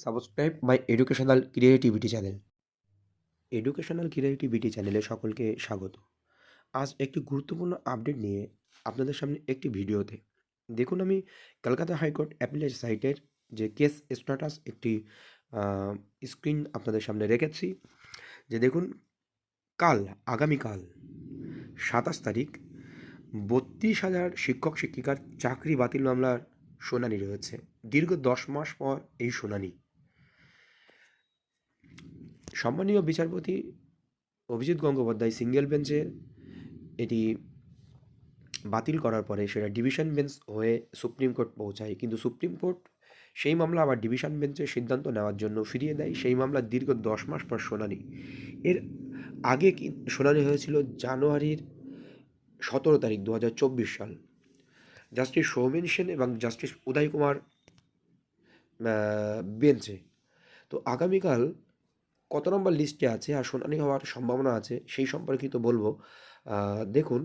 Subscribe my educational creativity channel. Educational creativity চ্যানেলে সকলকে স্বাগত। আজ একটি গুরুত্বপূর্ণ আপডেট নিয়ে আপনাদের সামনে একটি ভিডিওতে। দেখুন, আমি কলকাতা হাইকোর্ট অ্যাপিলেট সাইটের যে কেস স্ট্যাটাস একটি স্ক্রিন আপনাদের সামনে রেখেছি। যে দেখুন, আগামীকাল 27 তারিখ 32,000 শিক্ষক শিক্ষিকার চাকরি বাতিল মামলার শুনানি রয়েছে। দীর্ঘ 10 মাস পর এই শুনানি। সম্মানীয় বিচারপতি অভিজিৎ গঙ্গোপাধ্যায় সিঙ্গেল বেঞ্চে এটি বাতিল করার পরে সেটা ডিভিশন বেঞ্চ হয়ে সুপ্রিম কোর্ট পৌঁছায়, কিন্তু সুপ্রিম কোর্ট সেই মামলা আবার ডিভিশন বেঞ্চে সিদ্ধান্ত নেওয়ার জন্য ফিরিয়ে দেয়। সেই মামলার দীর্ঘ 10 মাস পর শুনানি। এর আগে শুনানি হয়েছিল জানুয়ারির 17 তারিখ 2024 সাল, জাস্টিস সৌমেন সেন এবং জাস্টিস উদয় কুমার বেঞ্চে। তো আগামীকাল কত নম্বর লিস্টে আছে আর শুনানি হওয়ার সম্ভাবনা আছে সেই সম্পর্কিত বলবো। দেখুন,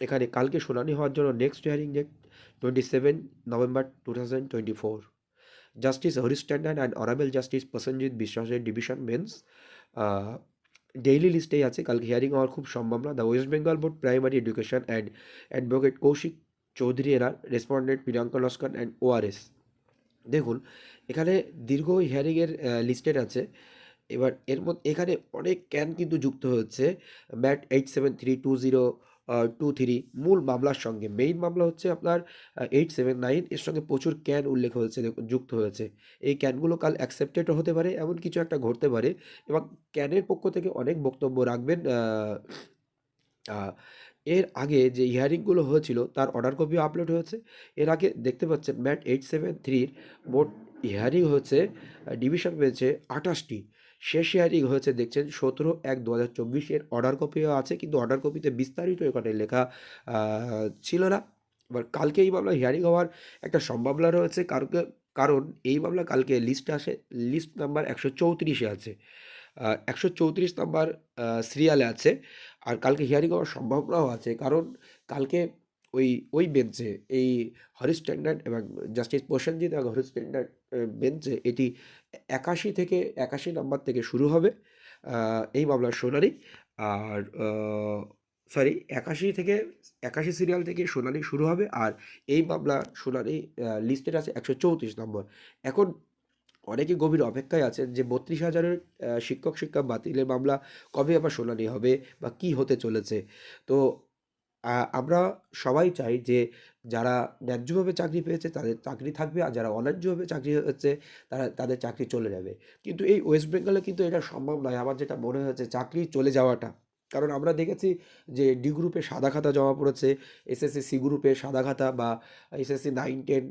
এখানে কালকে শুনানি হওয়ার জন্য next hearing date 27 November 2024। Justice Harish Tandon and honourable justice Prasenjit বিশ্বাসের ডিভিশন বেঞ্চ ডেইলি লিস্টেই আছে। কালকে হিয়ারিং হওয়ার খুব সম্ভাবনা। The West Bengal board primary education and advocate Kaushik Chowdhury এরা, respondent Priyanka Laskar and ORS. দেখুন, এখানে দীর্ঘ হিয়ারিংয়ের লিস্টেড আছে। এবার এর মধ্যে এখানে অনেক ক্যান কিন্তু যুক্ত হচ্ছে ম্যাট 87320223 মূল মামলার সঙ্গে। মেইন মামলা হচ্ছে আপনার 879, এর সঙ্গে প্রচুর ক্যান উল্লেখ হয়েছে, যুক্ত হয়েছে। এই ক্যানগুলো কাল অ্যাকসেপ্টেডও হতে পারে, এমন কিছু একটা ঘটতে পারে। এবং ক্যানের পক্ষ থেকে অনেক বক্তব্য রাখবেন। এর আগে যে হিয়ারিংগুলো হয়েছিল তার অর্ডার কপিও আপলোড হয়েছে। এর আগে দেখতে পাচ্ছেন ম্যাট 873 মোট হিয়ারিং হয়েছে ডিভিশন বেঞ্চে 28টি। শেষ হিয়ারিং হয়েছে দেখছেন 17/1/2024। এর অর্ডার কপিও আছে, কিন্তু অর্ডার কপিতে বিস্তারিত এখানে লেখা ছিল না। এবার কালকে এই মামলা হিয়ারিং হওয়ার একটা সম্ভাবনা রয়েছে, কারণ এই মামলা কালকে লিস্ট নাম্বার 134-এ আছে, 134 নাম্বার সিরিয়ালে আছে। আর কালকে হিয়ারিং হওয়ার সম্ভাবনাও আছে, কারণ কালকে ওই বেঞ্চে এই হরিশ ট্যান্ডন এবং জাস্টিস প্রসেনজিৎ এবং হরিশ ট্যান্ডন বেঞ্চে এটি 81 নাম্বার থেকে শুরু হবে এই মামলার শুনানি। আর 81 সিরিয়াল থেকে শুনানি শুরু হবে। আর এই মামলা শুনানি লিস্টেড আছে 134 নম্বর। এখন অনেকে গভীর অপেক্ষায় আছেন যে 32,000-এর শিক্ষক শিক্ষা বাতিলের মামলা কবে আবার শুনানি হবে বা কি হতে চলেছে। তো আমরা সবাই চাই যে যারা ন্যায্যভাবে চাকরি পেয়েছে তাদের চাকরি থাকবে, আর যারা অন্যায্যভাবে চাকরি হচ্ছে তাদের চাকরি চলে যাবে। কিন্তু এই ওয়েস্ট বেঙ্গলে কিন্তু এটা সম্ভব নয়। আমার যেটা মনে হয়েছে চাকরি চলে যাওয়াটা, কারণ আমরা দেখেছি যে ডি গ্রুপে সাদা খাতা জমা পড়েছে, এসএসসি সি গ্রুপে সাদা খাতা বা এসএসসি 9, 10,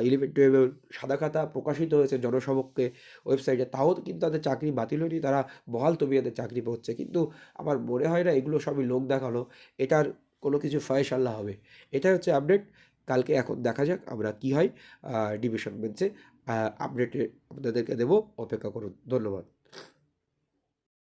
11, 12 সাদা খাতা প্রকাশিত হয়েছে জনসমক্ষে ওয়েবসাইটে, তাও কিন্তু তাদের চাকরি বাতিল হয়নি, তারা বহাল তবিয়তে চাকরি পাচ্ছে। কিন্তু আমার মনে হয় না এগুলো সবই লোক দেখানো, এটার কোনো কিছু ফয়সালা হবে। এটাই হচ্ছে আপডেট। কালকে এখন দেখা যাক আমরা কি হয় ডিভিশন বেঞ্চে। আপডেটে আপনাদেরকে দেবো, অপেক্ষা করুন। ধন্যবাদ।